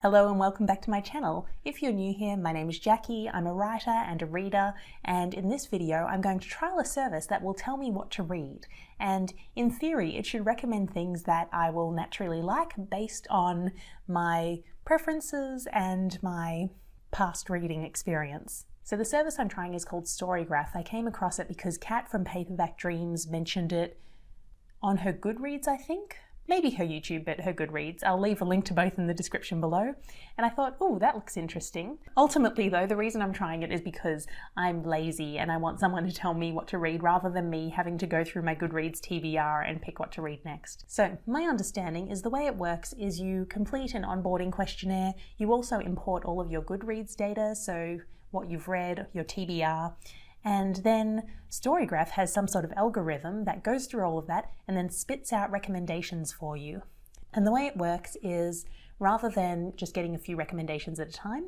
Hello and welcome back to my channel. If you're new here, my name is Jackie, I'm a writer and a reader, and in this video I'm going to trial a service that will tell me what to read. And in theory, it should recommend things that I will naturally like based on my preferences and my past reading experience. So the service I'm trying is called StoryGraph. I came across it because Kat from Paperback Dreams mentioned it on her Goodreads, I think. Maybe her YouTube, but her Goodreads. I'll leave a link to both in the description below. And I thought, oh, that looks interesting. Ultimately though, the reason I'm trying it is because I'm lazy and I want someone to tell me what to read rather than me having to go through my Goodreads TBR and pick what to read next. So my understanding is the way it works is you complete an onboarding questionnaire. You also import all of your Goodreads data, so what you've read, your TBR, and then StoryGraph has some sort of algorithm that goes through all of that and then spits out recommendations for you. And the way it works is rather than just getting a few recommendations at a time,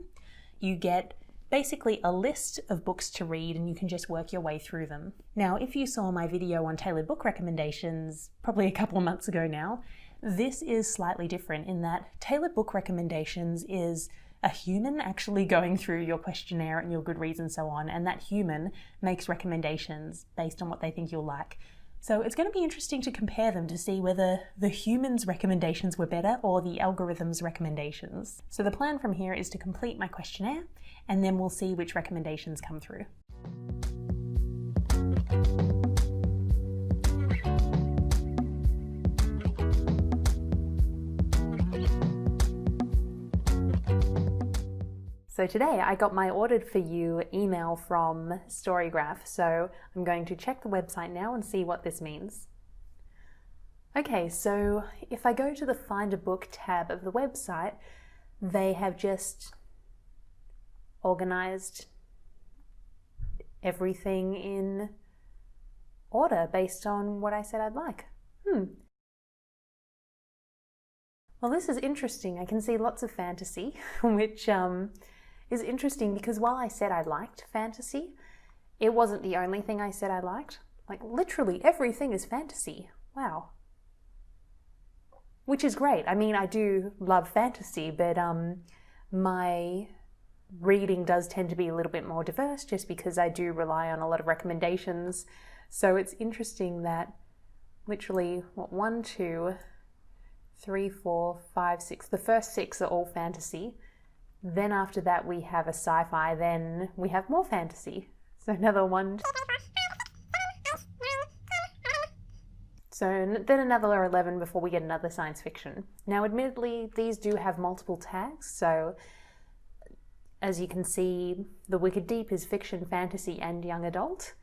you get basically a list of books to read and you can just work your way through them. Now, if you saw my video on tailored book recommendations probably a couple of months ago now, this is slightly different in that tailored book recommendations is a human actually going through your questionnaire and your Goodreads and so on, and that human makes recommendations based on what they think you'll like. So it's going to be interesting to compare them to see whether the human's recommendations were better or the algorithm's recommendations. So the plan from here is to complete my questionnaire and then we'll see which recommendations come through. So today I got my ordered for you email from StoryGraph, so I'm going to check the website now and see what this means. Okay, so if I go to the Find a Book tab of the website, they have just organized everything in order based on what I said I'd like. Well, this is interesting. I can see lots of fantasy, which is interesting because while I said I liked fantasy, it wasn't the only thing I said I liked. Like literally everything is fantasy. Wow. Which is great. I mean, I do love fantasy, but my reading does tend to be a little bit more diverse just because I do rely on a lot of recommendations. So it's interesting that literally, what, 1, 2, 3, 4, 5, 6, the first 6 are all fantasy. Then after that we have a sci-fi, then we have more fantasy. So another one. So then another 11 before we get another science fiction. Now admittedly these do have multiple tags, so as you can see the Wicked Deep is fiction, fantasy and young adult.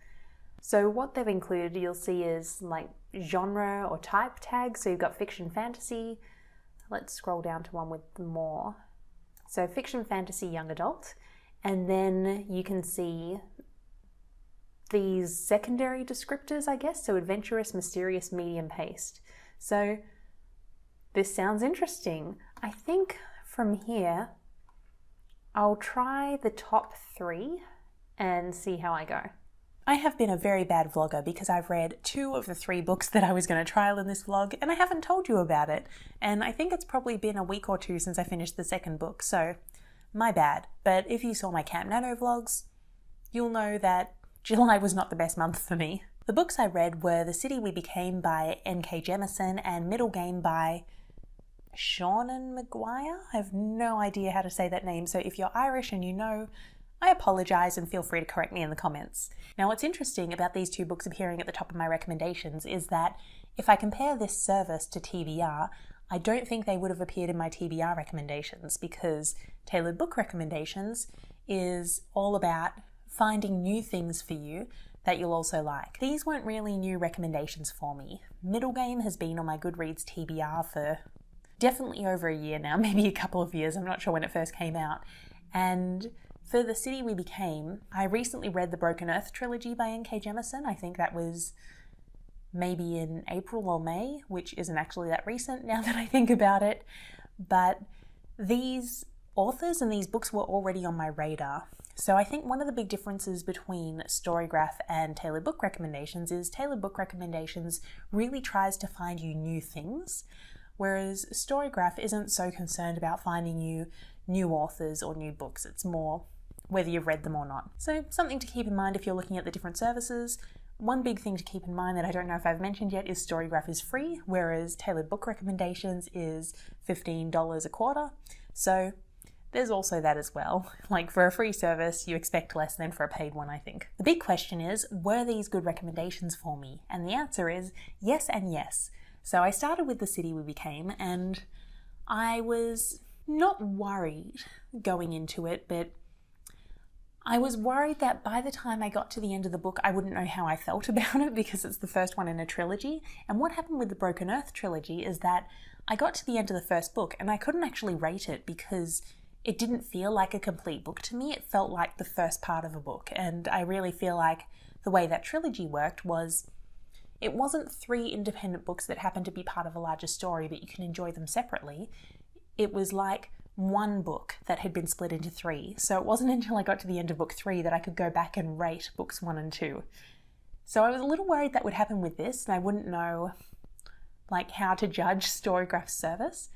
So what they've included you'll see is like genre or type tags, so you've got fiction, fantasy. Let's scroll down to one with more. So fiction, fantasy, young adult, and then you can see these secondary descriptors, I guess, so adventurous, mysterious, medium paced. So this sounds interesting. I think from here I'll try the top 3 and see how I go. I have been a very bad vlogger because I've read 2 of the 3 books that I was going to trial in this vlog and I haven't told you about it. And I think it's probably been a week or 2 since I finished the second book, so my bad. But if you saw my Camp Nano vlogs, you'll know that July was not the best month for me. The books I read were The City We Became by N.K. Jemisin and Middlegame by Seanan McGuire. I have no idea how to say that name, so if you're Irish and you know, I apologise and feel free to correct me in the comments. Now what's interesting about these 2 books appearing at the top of my recommendations is that if I compare this service to TBR, I don't think they would have appeared in my TBR recommendations because tailored book recommendations is all about finding new things for you that you'll also like. These weren't really new recommendations for me. Middlegame has been on my Goodreads TBR for definitely over a year now, maybe a couple of years, I'm not sure when it first came out. And for The City We Became, I recently read the Broken Earth trilogy by N.K. Jemisin. I think that was maybe in April or May, which isn't actually that recent now that I think about it. But these authors and these books were already on my radar. So I think one of the big differences between StoryGraph and tailored book recommendations is tailored book recommendations really tries to find you new things, whereas StoryGraph isn't so concerned about finding you new authors or new books. It's more whether you've read them or not. So something to keep in mind if you're looking at the different services. One big thing to keep in mind that I don't know if I've mentioned yet is StoryGraph is free, whereas Tailored Book Recommendations is $15 a quarter. So there's also that as well. Like, for a free service, you expect less than for a paid one, I think. The big question is, were these good recommendations for me? And the answer is yes and yes. So I started with The City We Became, and I was not worried going into it, but I was worried that by the time I got to the end of the book, I wouldn't know how I felt about it because it's the first one in a trilogy. And what happened with the Broken Earth trilogy is that I got to the end of the first book and I couldn't actually rate it because it didn't feel like a complete book to me. It felt like the first part of a book. And I really feel like the way that trilogy worked was it wasn't 3 independent books that happened to be part of a larger story, but you can enjoy them separately. It was like one book that had been split into 3. So it wasn't until I got to the end of book 3 that I could go back and rate books 1 and 2. So I was a little worried that would happen with this, and I wouldn't know like how to judge StoryGraph's service.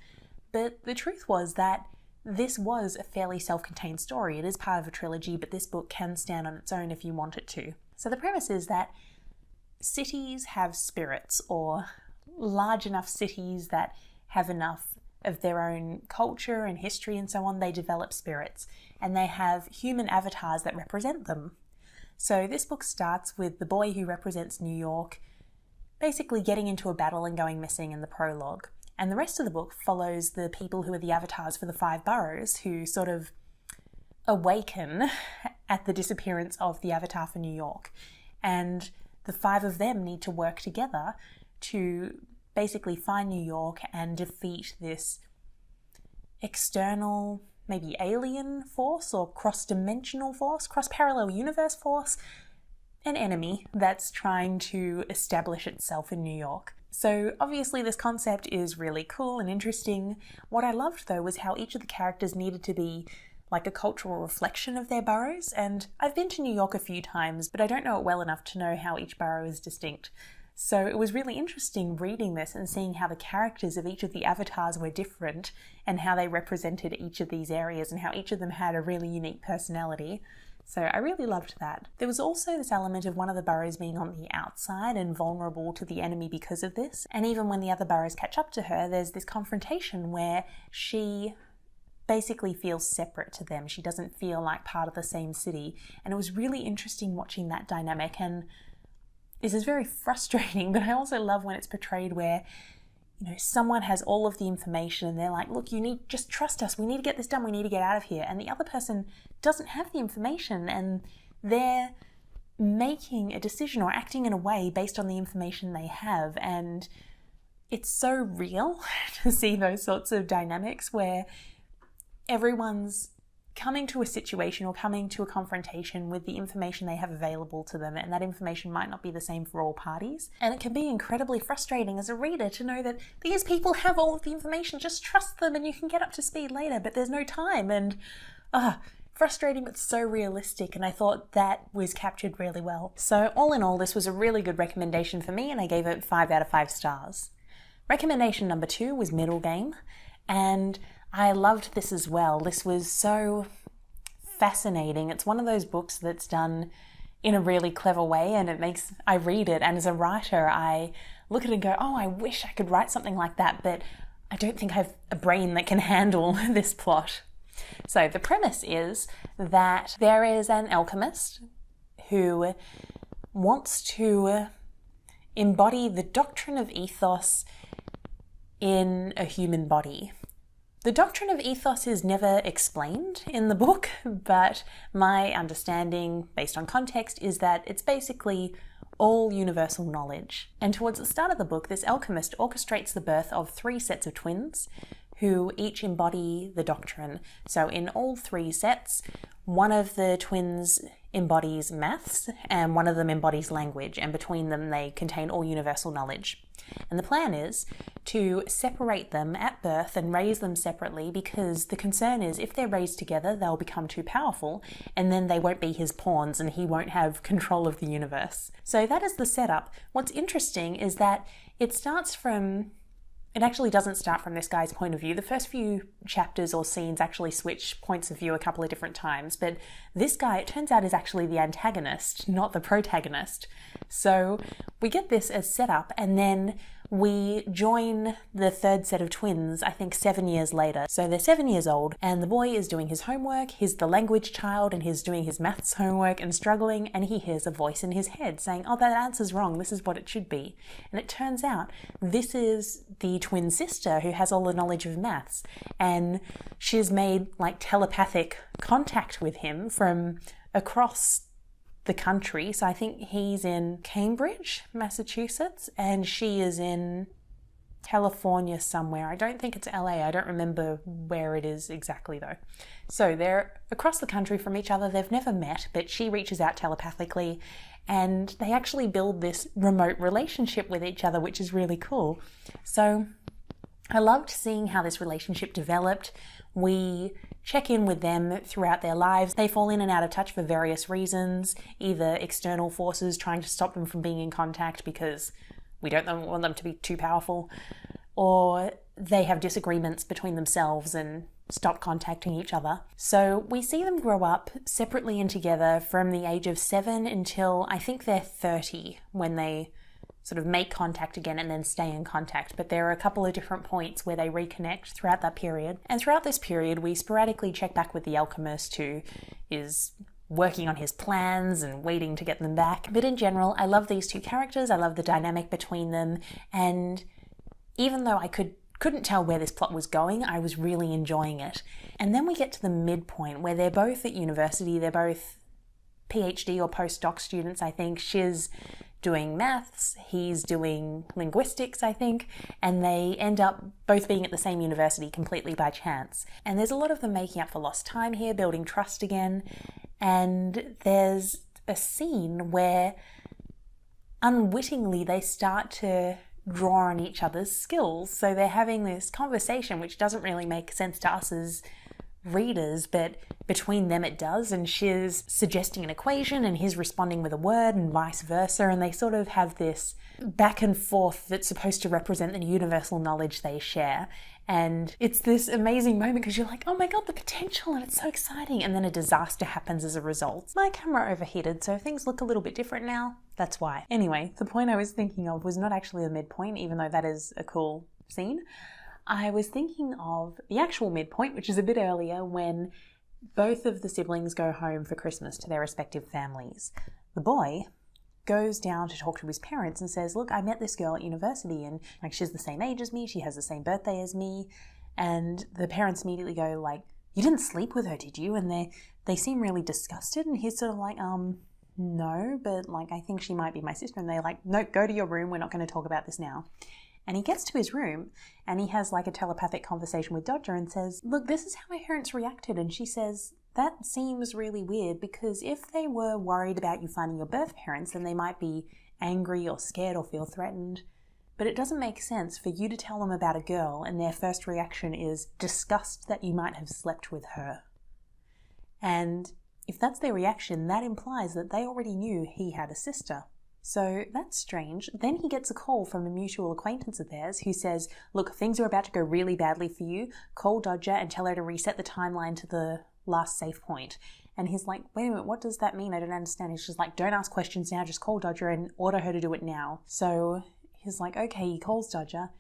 But the truth was that this was a fairly self-contained story. It is part of a trilogy, but this book can stand on its own if you want it to. So the premise is that cities have spirits, or large enough cities that have enough of their own culture and history and so on, they develop spirits, and they have human avatars that represent them. So this book starts with the boy who represents New York basically getting into a battle and going missing in the prologue. And the rest of the book follows the people who are the avatars for the 5 boroughs who sort of awaken at the disappearance of the avatar for New York. And the 5 of them need to work together to basically find New York and defeat this external, maybe alien force or cross-dimensional force, cross-parallel universe force, an enemy that's trying to establish itself in New York. So obviously this concept is really cool and interesting. What I loved though was how each of the characters needed to be like a cultural reflection of their boroughs, and I've been to New York a few times, but I don't know it well enough to know how each borough is distinct. So it was really interesting reading this and seeing how the characters of each of the avatars were different and how they represented each of these areas and how each of them had a really unique personality. So I really loved that. There was also this element of one of the boroughs being on the outside and vulnerable to the enemy because of this. And even when the other boroughs catch up to her, there's this confrontation where she basically feels separate to them. She doesn't feel like part of the same city. And it was really interesting watching that dynamic. And this is very frustrating, but I also love when it's portrayed where, you know, someone has all of the information and they're like, look, just trust us. We need to get this done. We need to get out of here. And the other person doesn't have the information and they're making a decision or acting in a way based on the information they have. And it's so real to see those sorts of dynamics where everyone's coming to a situation or coming to a confrontation with the information they have available to them, and that information might not be the same for all parties. And it can be incredibly frustrating as a reader to know that these people have all of the information, just trust them and you can get up to speed later, but there's no time. And frustrating but so realistic, and I thought that was captured really well. So all in all, this was a really good recommendation for me and I gave it 5 out of 5 stars. Recommendation number 2 was Middlegame, and I loved this as well. This was so fascinating. It's one of those books that's done in a really clever way, and I read it, and as a writer, I look at it and go, oh, I wish I could write something like that, but I don't think I have a brain that can handle this plot. So the premise is that there is an alchemist who wants to embody the doctrine of ethos in a human body. The doctrine of ethos is never explained in the book, but my understanding, based on context, is that it's basically all universal knowledge. And towards the start of the book, this alchemist orchestrates the birth of 3 sets of twins who each embody the doctrine. So in all 3 sets, one of the twins embodies maths and one of them embodies language, and between them they contain all universal knowledge. And the plan is to separate them at birth and raise them separately, because the concern is if they're raised together, they'll become too powerful and then they won't be his pawns and he won't have control of the universe. So that is the setup. What's interesting is that it starts from it actually doesn't start from this guy's point of view. The first few chapters or scenes actually switch points of view a couple of different times, but this guy, it turns out, is actually the antagonist, not the protagonist. So we get this as setup, and then we join the third set of twins, I think 7 years later. So they're 7 years old, and the boy is doing his homework, he's the language child, and he's doing his maths homework and struggling, and he hears a voice in his head saying, oh, that answer's wrong, this is what it should be. And it turns out this is the twin sister who has all the knowledge of maths, and she's made like telepathic contact with him from across the country. So I think he's in Cambridge, Massachusetts, and she is in California somewhere. I don't think it's LA. I don't remember where it is exactly though. So they're across the country from each other. They've never met, but she reaches out telepathically and they actually build this remote relationship with each other, which is really cool. So I loved seeing how this relationship developed. We check in with them throughout their lives. They fall in and out of touch for various reasons, either external forces trying to stop them from being in contact because we don't want them to be too powerful, or they have disagreements between themselves and stop contacting each other. So we see them grow up separately and together from the age of 7 until I think they're 30 when they sort of make contact again and then stay in contact. But there are a couple of different points where they reconnect throughout that period. And throughout this period, we sporadically check back with the alchemist who is working on his plans and waiting to get them back. But in general, I love these two characters. I love the dynamic between them. And even though I couldn't tell where this plot was going, I was really enjoying it. And then we get to the midpoint where they're both at university. They're both PhD or postdoc students, I think. She's doing maths, he's doing linguistics, I think, and they end up both being at the same university completely by chance. And there's a lot of them making up for lost time here, building trust again, and there's a scene where unwittingly they start to draw on each other's skills. So they're having this conversation which doesn't really make sense to us as readers, but between them it does, and she's suggesting an equation and he's responding with a word and vice versa, and they sort of have this back and forth that's supposed to represent the universal knowledge they share. And it's this amazing moment because you're like, oh my god, the potential, and it's so exciting, and then a disaster happens as a result. My camera overheated, so things look a little bit different now. That's why. Anyway, the point I was thinking of was not actually the midpoint, even though that is a cool scene. I was thinking of the actual midpoint, which is a bit earlier, when both of the siblings go home for Christmas to their respective families. The boy goes down to talk to his parents and says, look, I met this girl at university and like she's the same age as me, she has the same birthday as me. And the parents immediately go like, you didn't sleep with her, did you? And they seem really disgusted, and he's sort of like, no, but like I think she might be my sister. And they're like, no, go to your room, we're not going to talk about this now. And he gets to his room and he has like a telepathic conversation with Dodger and says, look, this is how my parents reacted. And she says, that seems really weird, because if they were worried about you finding your birth parents, then they might be angry or scared or feel threatened. But it doesn't make sense for you to tell them about a girl and their first reaction is disgust that you might have slept with her. And if that's their reaction, that implies that they already knew he had a sister. So that's strange. Then he gets a call from a mutual acquaintance of theirs who says, look, things are about to go really badly for you. Call Dodger and tell her to reset the timeline to the last safe point. And he's like, wait a minute, what does that mean? I don't understand. He's just like, don't ask questions now, just call Dodger and order her to do it now. So he's like, okay, he calls Dodger.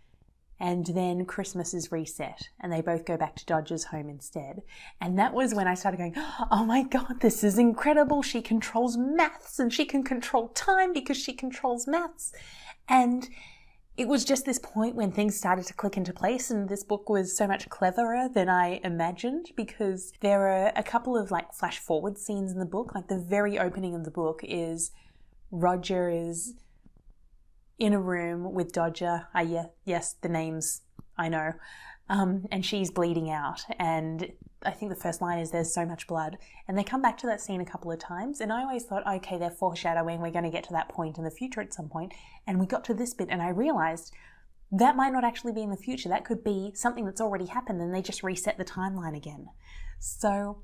And then Christmas is reset and they both go back to Dodger's home instead. And that was when I started going, oh my god, this is incredible. She controls maths and she can control time because she controls maths. And it was just this point when things started to click into place, and this book was so much cleverer than I imagined, because there are a couple of like flash forward scenes in the book. Like the very opening of the book is Roger is in a room with Dodger. Yes, the names I know. And she's bleeding out. And I think the first line is, there's so much blood. And they come back to that scene a couple of times. And I always thought, okay, they're foreshadowing. We're going to get to that point in the future at some point. And we got to this bit and I realized that might not actually be in the future. That could be something that's already happened and they just reset the timeline again. So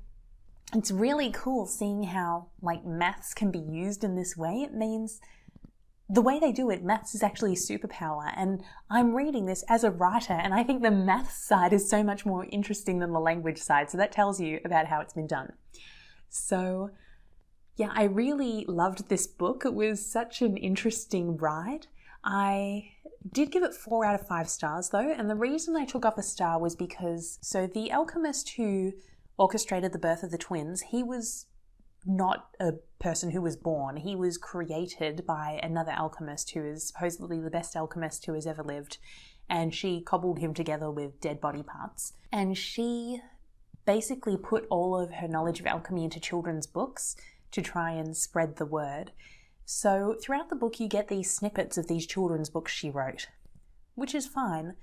it's really cool seeing how like maths can be used in this way. It means the way they do it, maths is actually a superpower. And I'm reading this as a writer, and I think the maths side is so much more interesting than the language side. So that tells you about how it's been done. So yeah, I really loved this book. It was such an interesting ride. I did give it 4 out of 5 stars though, and the reason I took off a star was because, so the alchemist who orchestrated the birth of the twins, he was not a person who was born. He was created by another alchemist who is supposedly the best alchemist who has ever lived, and she cobbled him together with dead body parts. And she basically put all of her knowledge of alchemy into children's books to try and spread the word. So throughout the book you get these snippets of these children's books she wrote, which is fine.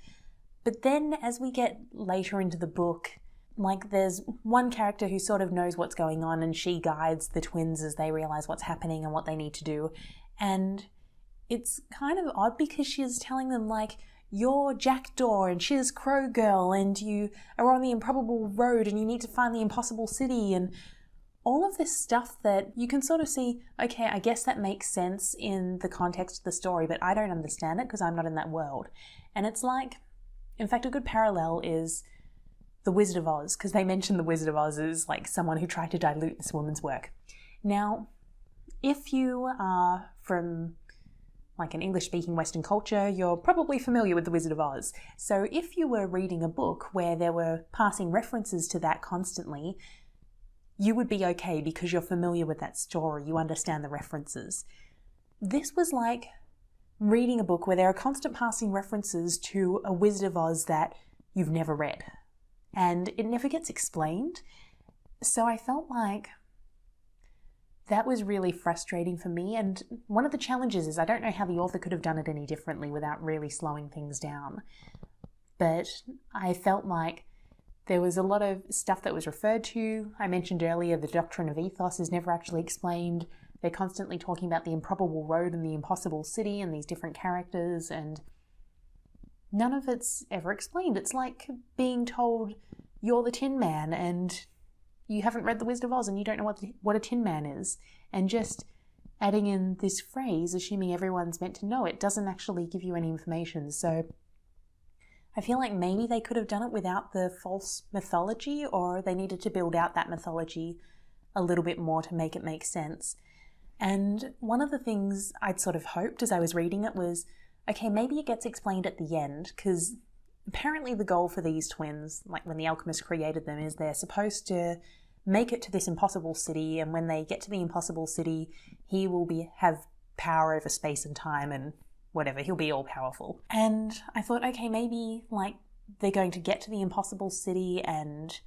But then as we get later into the book, like there's one character who sort of knows what's going on, and she guides the twins as they realize what's happening and what they need to do. And it's kind of odd because she's telling them like, you're Jackdaw and she's Crow Girl and you are on the improbable road and you need to find the impossible city, and all of this stuff that you can sort of see, okay, I guess that makes sense in the context of the story, but I don't understand it because I'm not in that world. And it's like, in fact, a good parallel is The Wizard of Oz, because they mention The Wizard of Oz as like someone who tried to dilute this woman's work. Now, if you are from like an English-speaking Western culture, you're probably familiar with The Wizard of Oz. So if you were reading a book where there were passing references to that constantly, you would be okay because you're familiar with that story, you understand the references. This was like reading a book where there are constant passing references to a Wizard of Oz that you've never read, and it never gets explained. So I felt like that was really frustrating for me, and one of the challenges is I don't know how the author could have done it any differently without really slowing things down. But I felt like there was a lot of stuff that was referred to. I mentioned earlier the doctrine of ethos is never actually explained. They're constantly talking about the improbable road and the impossible city and these different characters, and none of it's ever explained. It's like being told you're the Tin Man and you haven't read The Wizard of Oz and you don't know what a Tin Man is, and just adding in this phrase, assuming everyone's meant to know it, doesn't actually give you any information. So I feel like maybe they could have done it without the false mythology, or they needed to build out that mythology a little bit more to make it make sense. And one of the things I'd sort of hoped as I was reading it was, okay, maybe it gets explained at the end, because apparently the goal for these twins, like when the alchemist created them, is they're supposed to make it to this impossible city, and when they get to the impossible city, he will have power over space and time and whatever, he'll be all powerful. And I thought, okay, maybe like they're going to get to the impossible city and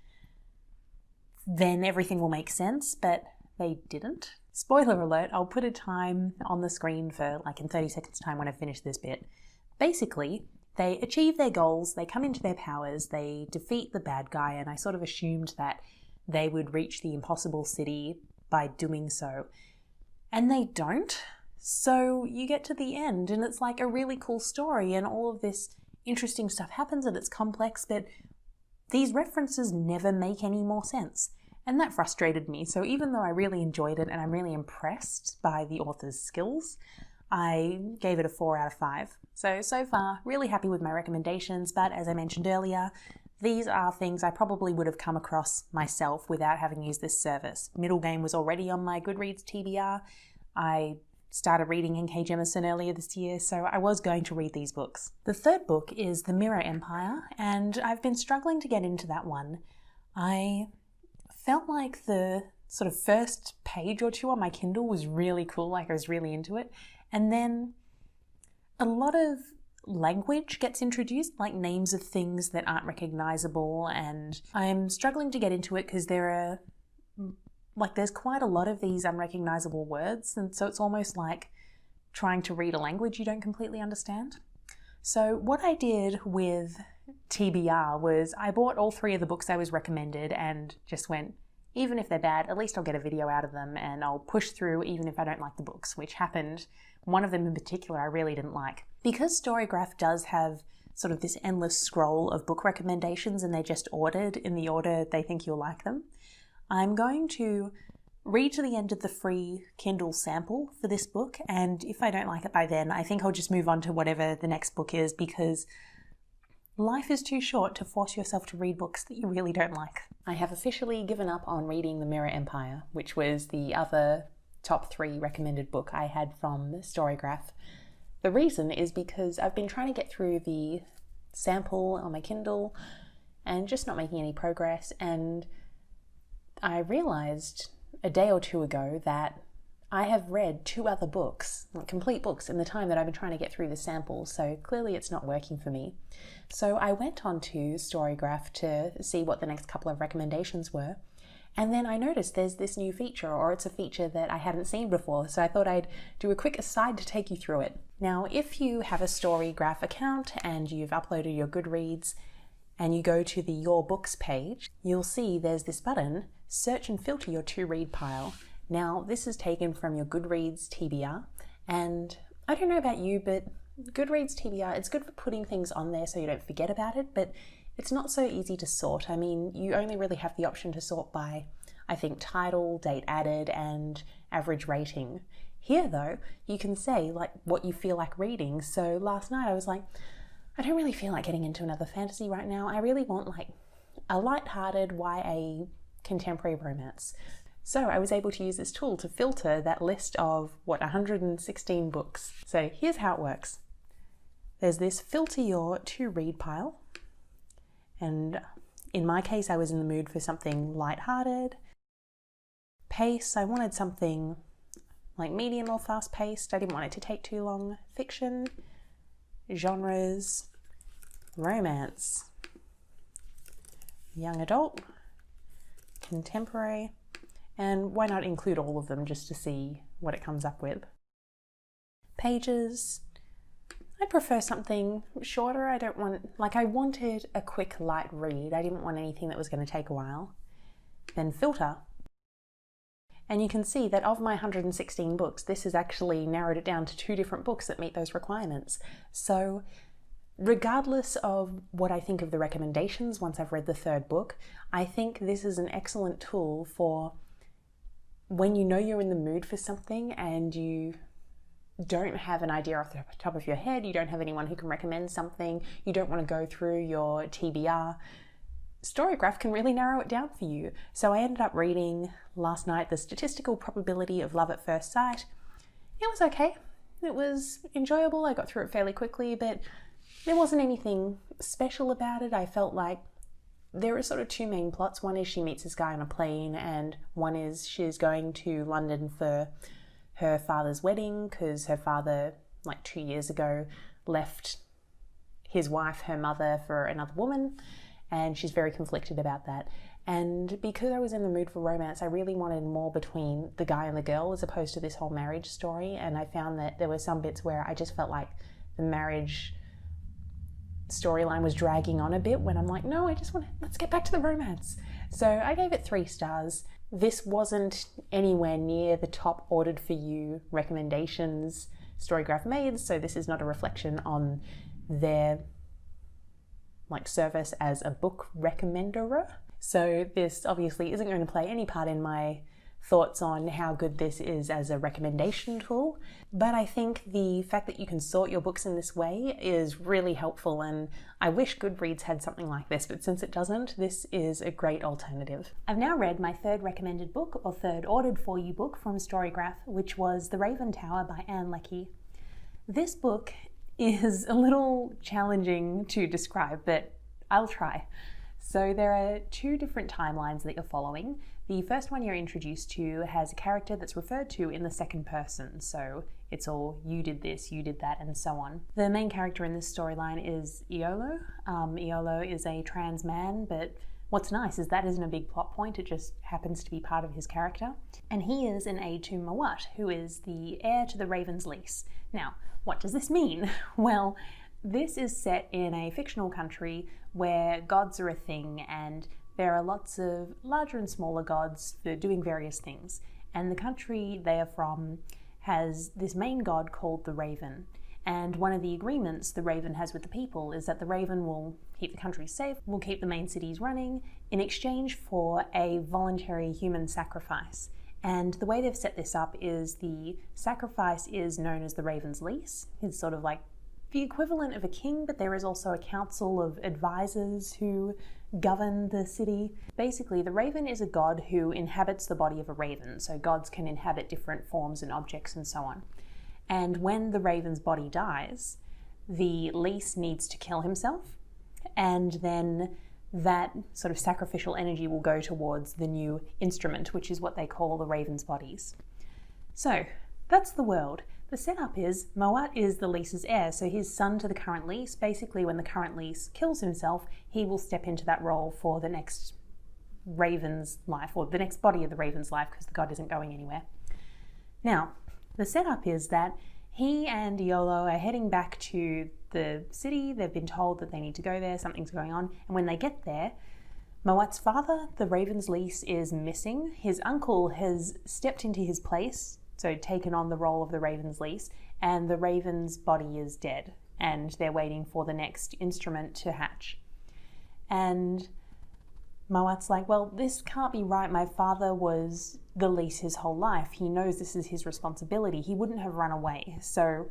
then everything will make sense, but they didn't. Spoiler alert, I'll put a time on the screen for like in 30 seconds time when I finish this bit. Basically, they achieve their goals, they come into their powers, they defeat the bad guy, and I sort of assumed that they would reach the impossible city by doing so. And they don't. So you get to the end and it's like a really cool story and all of this interesting stuff happens and it's complex, but these references never make any more sense. And that frustrated me. So even though I really enjoyed it and I'm really impressed by the author's skills, I gave it a 4 out of 5. So far, really happy with my recommendations, but as I mentioned earlier, these are things I probably would have come across myself without having used this service. Middlegame was already on my Goodreads TBR. I started reading N.K. Jemisin earlier this year, so I was going to read these books. The third book is The Mirror Empire, and I've been struggling to get into that one. I felt like the sort of first page or two on my Kindle was really cool, like I was really into it, and then a lot of language gets introduced, like names of things that aren't recognizable, and I'm struggling to get into it because there's quite a lot of these unrecognizable words, and so it's almost like trying to read a language you don't completely understand. So what I did with TBR was I bought all 3 of the books I was recommended and just went, even if they're bad, at least I'll get a video out of them and I'll push through even if I don't like the books, which happened. One of them in particular I really didn't like. Because StoryGraph does have sort of this endless scroll of book recommendations and they're just ordered in the order they think you'll like them, I'm going to read to the end of the free Kindle sample for this book, and if I don't like it by then, I think I'll just move on to whatever the next book is, because life is too short to force yourself to read books that you really don't like. I have officially given up on reading The Mirror Empire, which was the other top 3 recommended book I had from StoryGraph. The reason is because I've been trying to get through the sample on my Kindle and just not making any progress, and I realised a day or 2 ago that I have read 2 other books, complete books, in the time that I've been trying to get through the sample, so clearly it's not working for me. So I went on to StoryGraph to see what the next couple of recommendations were, and then I noticed there's this new feature, or it's a feature that I hadn't seen before, so I thought I'd do a quick aside to take you through it. Now, if you have a StoryGraph account and you've uploaded your Goodreads and you go to the Your Books page, you'll see there's this button, Search and Filter Your To-Read Pile. Now, this is taken from your Goodreads TBR, and I don't know about you, but Goodreads TBR, it's good for putting things on there so you don't forget about it, but it's not so easy to sort. I mean, you only really have the option to sort by, I think, title, date added, and average rating. Here, though, you can say, like, what you feel like reading. So last night I was like, I don't really feel like getting into another fantasy right now. I really want, like, a light-hearted YA contemporary romance. So I was able to use this tool to filter that list of, 116 books. So here's how it works. There's this filter your to-read pile. And in my case, I was in the mood for something light-hearted. Pace, I wanted something like medium or fast-paced. I didn't want it to take too long. Fiction. Genres. Romance. Young adult. Contemporary. And why not include all of them just to see what it comes up with. Pages. I prefer something shorter. I wanted a quick light read. I didn't want anything that was going to take a while. Then filter. And you can see that of my 116 books, this has actually narrowed it down to 2 different books that meet those requirements. So regardless of what I think of the recommendations once I've read the 3rd book, I think this is an excellent tool for when you know you're in the mood for something and you don't have an idea off the top of your head, you don't have anyone who can recommend something, you don't want to go through your TBR, StoryGraph can really narrow it down for you. So I ended up reading last night The Statistical Probability of Love at First Sight. It was okay. It was enjoyable. I got through it fairly quickly, but there wasn't anything special about it. I felt like there are sort of 2 main plots. One is she meets this guy on a plane, and one is she's going to London for her father's wedding because her father, 2 years ago, left his wife, her mother, for another woman, and she's very conflicted about that. And because I was in the mood for romance, I really wanted more between the guy and the girl as opposed to this whole marriage story, and I found that there were some bits where I just felt like the marriage storyline was dragging on a bit when I'm like, no, let's get back to the romance. So I gave it 3 stars. This wasn't anywhere near the top ordered for you recommendations StoryGraph made, so this is not a reflection on their service as a book recommender. So this obviously isn't going to play any part in my thoughts on how good this is as a recommendation tool, but I think the fact that you can sort your books in this way is really helpful, and I wish Goodreads had something like this, but since it doesn't, this is a great alternative. I've now read my 3rd recommended book, or 3rd ordered for you book from StoryGraph, which was The Raven Tower by Anne Leckie. This book is a little challenging to describe, but I'll try. So there are 2 different timelines that you're following. The first one you're introduced to has a character that's referred to in the 2nd person, so it's all you did this, you did that, and so on. The main character in this storyline is Iolo. Iolo is a trans man, but what's nice is that isn't a big plot point, it just happens to be part of his character. And he is an aide to Mawat, who is the heir to the Raven's lease. Now, what does this mean? Well, this is set in a fictional country where gods are a thing, and there are lots of larger and smaller gods for doing various things. And the country they are from has this main god called the Raven. And one of the agreements the Raven has with the people is that the Raven will keep the country safe, will keep the main cities running, in exchange for a voluntary human sacrifice. And the way they've set this up is the sacrifice is known as the Raven's Lease. It's sort of like the equivalent of a king, but there is also a council of advisors who govern the city. Basically, the raven is a god who inhabits the body of a raven, so gods can inhabit different forms and objects and so on. And when the raven's body dies, the lease needs to kill himself, and then that sort of sacrificial energy will go towards the new instrument, which is what they call the raven's bodies. So that's the world. The setup is Mowat is the lease's heir, so he's son to the current lease. Basically, when the current lease kills himself, he will step into that role for the next raven's life, or the next body of the raven's life, because the god isn't going anywhere. Now, the setup is that he and Iolo are heading back to the city. They've been told that they need to go there, something's going on, and when they get there, Mowat's father, the raven's lease, is missing. His uncle has stepped into his place, so taken on the role of the raven's lease, and the raven's body is dead, and they're waiting for the next instrument to hatch. And Mowat's like, well, this can't be right. My father was the lease his whole life. He knows this is his responsibility. He wouldn't have run away. So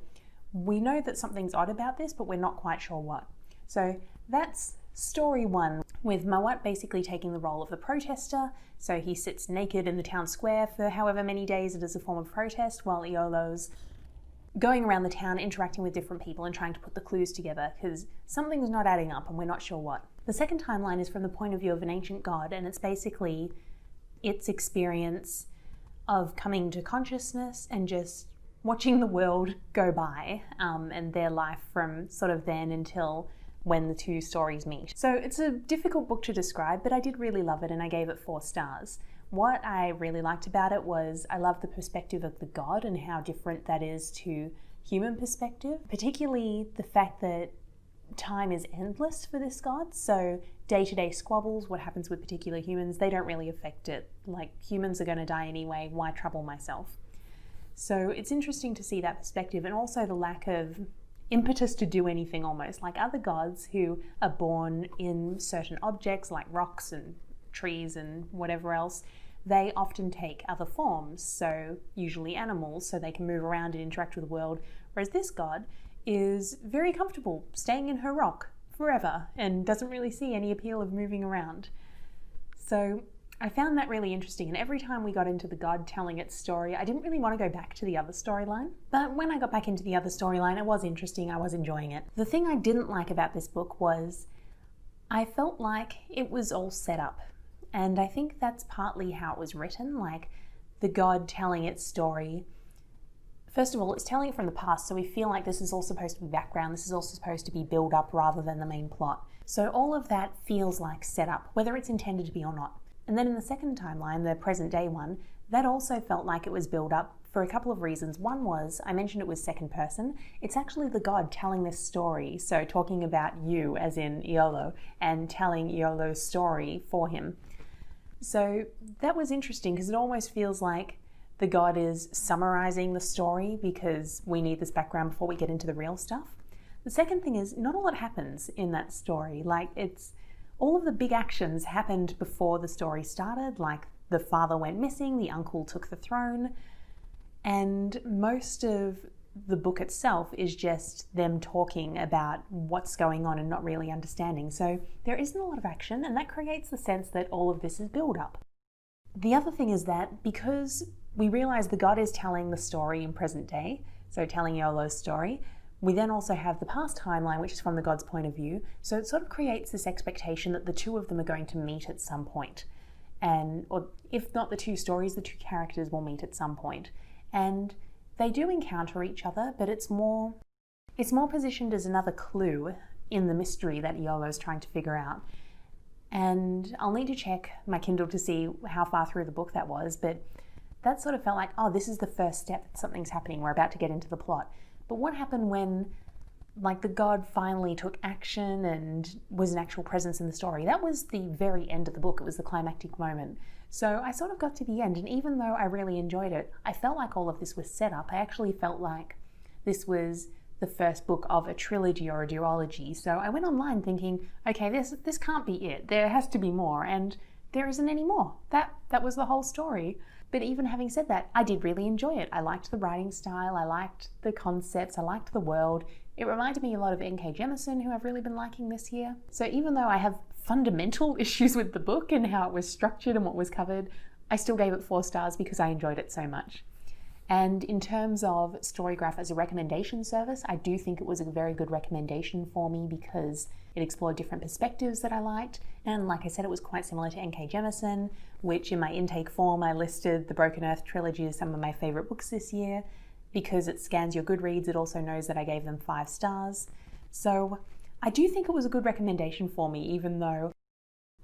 we know that something's odd about this, but we're not quite sure what. So that's story one, with Mowat basically taking the role of the protester. So he sits naked in the town square for however many days it is a form of protest, while Iolo's going around the town interacting with different people and trying to put the clues together, because something's not adding up and we're not sure what. The second timeline is from the point of view of an ancient god, and it's basically its experience of coming to consciousness and just watching the world go by, and their life from sort of then until when the two stories meet. So it's a difficult book to describe, but I did really love it and I gave it 4 stars. What I really liked about it was I love the perspective of the god and how different that is to human perspective, particularly the fact that time is endless for this god. So day-to-day squabbles, what happens with particular humans, they don't really affect it. Like, humans are going to die anyway, why trouble myself? So it's interesting to see that perspective, and also the lack of impetus to do anything almost. Like other gods who are born in certain objects like rocks and trees and whatever else, they often take other forms, so usually animals, so they can move around and interact with the world, whereas this god is very comfortable staying in her rock forever and doesn't really see any appeal of moving around. So I found that really interesting, and every time we got into the god telling its story, I didn't really want to go back to the other storyline. But when I got back into the other storyline, it was interesting, I was enjoying it. The thing I didn't like about this book was I felt like it was all set up. And I think that's partly how it was written, like the god telling its story. First of all, it's telling it from the past, so we feel like this is all supposed to be background, this is also supposed to be build up rather than the main plot. So all of that feels like set up, whether it's intended to be or not. And then in the second timeline, the present day one, that also felt like it was built up for a couple of reasons. One was, I mentioned it was second person. It's actually the god telling this story, so talking about you, as in Iolo, and telling Iolo's story for him. So that was interesting because it almost feels like the god is summarizing the story because we need this background before we get into the real stuff. The second thing is, not a lot happens in that story. Like, it's all of the big actions happened before the story started, like the father went missing, the uncle took the throne, and most of the book itself is just them talking about what's going on and not really understanding. So there isn't a lot of action, and that creates the sense that all of this is build up. The other thing is that because we realize the god is telling the story in present day, so telling Iolo's story, we then also have the past timeline, which is from the god's point of view. So it sort of creates this expectation that the two of them are going to meet at some point. Or if not the two stories, the two characters will meet at some point. And they do encounter each other, but it's more positioned as another clue in the mystery that Iolo's trying to figure out. And I'll need to check my Kindle to see how far through the book that was, but that sort of felt like, oh, this is the first step, something's happening, we're about to get into the plot. But what happened when, like, the god finally took action and was an actual presence in the story? That was the very end of the book. It was the climactic moment. So I sort of got to the end, and even though I really enjoyed it, I felt like all of this was set up. I actually felt like this was the first book of a trilogy or a duology. So I went online thinking, okay, this can't be it. There has to be more. And there isn't any more. That was the whole story. But even having said that, I did really enjoy it. I liked the writing style, I liked the concepts, I liked the world. It reminded me a lot of N.K. Jemisin, who I've really been liking this year. So even though I have fundamental issues with the book and how it was structured and what was covered, I still gave it 4 stars because I enjoyed it so much. And in terms of StoryGraph as a recommendation service, I do think it was a very good recommendation for me because it explored different perspectives that I liked. And like I said, it was quite similar to N.K. Jemisin, which in my intake form, I listed the Broken Earth trilogy as some of my favorite books this year. Because it scans your Goodreads, it also knows that I gave them 5 stars. So I do think it was a good recommendation for me, even though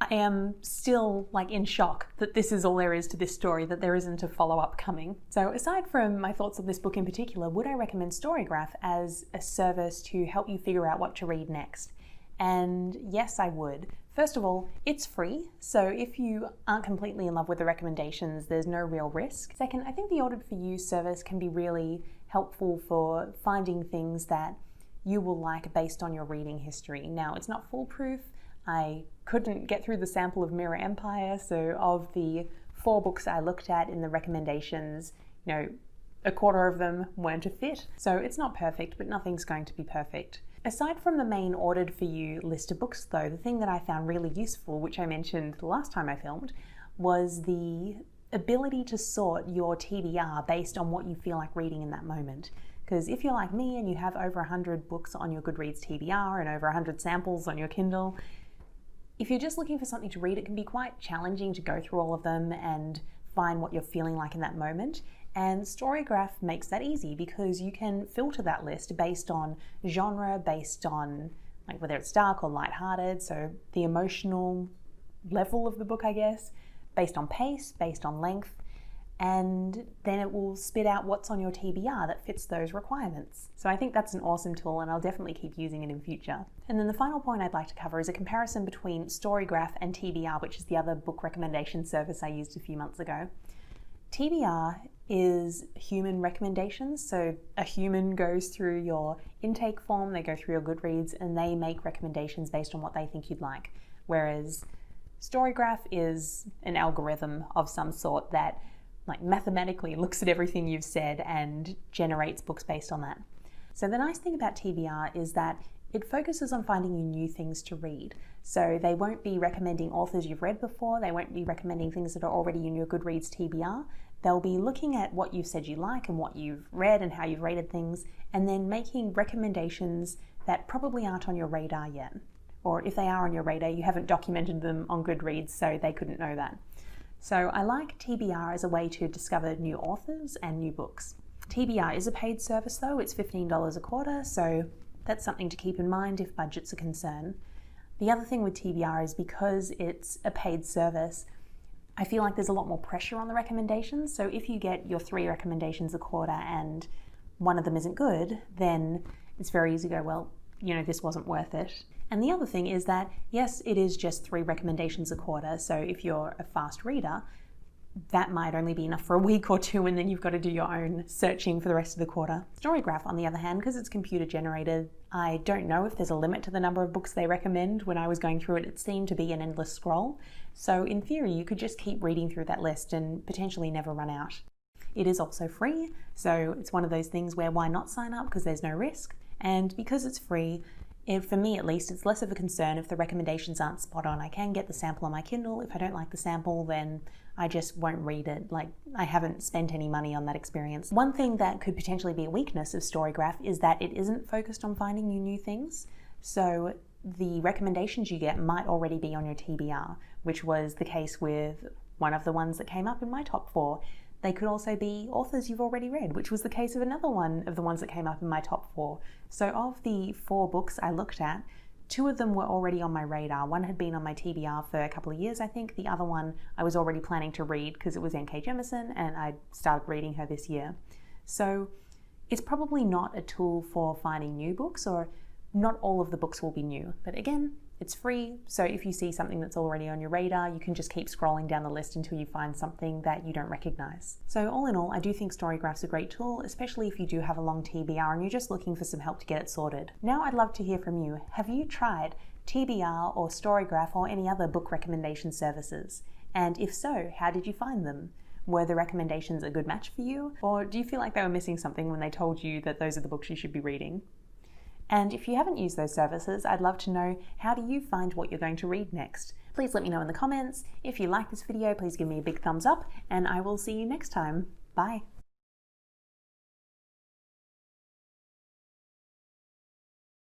I am still in shock that this is all there is to this story, that there isn't a follow-up coming. So aside from my thoughts of this book in particular, would I recommend StoryGraph as a service to help you figure out what to read next? And yes, I would. First of all, it's free, so if you aren't completely in love with the recommendations, there's no real risk. Second, I think the Ordered For You service can be really helpful for finding things that you will like based on your reading history. Now, it's not foolproof. I couldn't get through the sample of Mirror Empire, so of the 4 books I looked at in the recommendations, a quarter of them weren't a fit. So it's not perfect, but nothing's going to be perfect. Aside from the main Ordered For You list of books though, the thing that I found really useful, which I mentioned the last time I filmed, was the ability to sort your TBR based on what you feel like reading in that moment. Because if you're like me and you have over 100 books on your Goodreads TBR and over 100 samples on your Kindle, if you're just looking for something to read, it can be quite challenging to go through all of them and find what you're feeling like in that moment. And StoryGraph makes that easy because you can filter that list based on genre, based on whether it's dark or lighthearted, so the emotional level of the book, I guess, based on pace, based on length, and then it will spit out what's on your TBR that fits those requirements. So I think that's an awesome tool and I'll definitely keep using it in future. And then the final point I'd like to cover is a comparison between StoryGraph and TBR, which is the other book recommendation service I used a few months ago. TBR is human recommendations, so a human goes through your intake form, they go through your Goodreads, and they make recommendations based on what they think you'd like. Whereas StoryGraph is an algorithm of some sort that mathematically looks at everything you've said and generates books based on that. So the nice thing about TBR is that it focuses on finding you new things to read. So they won't be recommending authors you've read before, they won't be recommending things that are already in your Goodreads TBR. They'll be looking at what you've said you like and what you've read and how you've rated things, and then making recommendations that probably aren't on your radar yet. Or if they are on your radar, you haven't documented them on Goodreads, so they couldn't know that. So I like TBR as a way to discover new authors and new books. TBR is a paid service though, it's $15 a quarter, so that's something to keep in mind if budget's a concern. The other thing with TBR is because it's a paid service, I feel like there's a lot more pressure on the recommendations. So if you get your 3 recommendations a quarter and one of them isn't good, then it's very easy to go, well, this wasn't worth it. And the other thing is that, yes, it is just 3 recommendations a quarter. So if you're a fast reader, that might only be enough for a week or 2, and then you've got to do your own searching for the rest of the quarter. StoryGraph, on the other hand, because it's computer generated, I don't know if there's a limit to the number of books they recommend. When I was going through it, it seemed to be an endless scroll. So in theory, you could just keep reading through that list and potentially never run out. It is also free, so it's one of those things where why not sign up because there's no risk. And because it's free, for me at least, it's less of a concern if the recommendations aren't spot on. I can get the sample on my Kindle. If I don't like the sample, then I just won't read it. I haven't spent any money on that experience. One thing that could potentially be a weakness of StoryGraph is that it isn't focused on finding you new things. So the recommendations you get might already be on your TBR, which was the case with one of the ones that came up in my top 4. They could also be authors you've already read, which was the case of another one of the ones that came up in my top 4. So of the 4 books I looked at, 2 of them were already on my radar. One had been on my TBR for a couple of years, I think. The other one I was already planning to read because it was N.K. Jemisin and I started reading her this year. So it's probably not a tool for finding new books, or not all of the books will be new. But again, it's free, so if you see something that's already on your radar, you can just keep scrolling down the list until you find something that you don't recognize. So all in all, I do think StoryGraph's a great tool, especially if you do have a long TBR and you're just looking for some help to get it sorted. Now I'd love to hear from you. Have you tried TBR or StoryGraph or any other book recommendation services? And if so, how did you find them? Were the recommendations a good match for you? Or do you feel like they were missing something when they told you that those are the books you should be reading? And if you haven't used those services, I'd love to know, how do you find what you're going to read next? Please let me know in the comments. If you like this video, please give me a big thumbs up, and I will see you next time. Bye.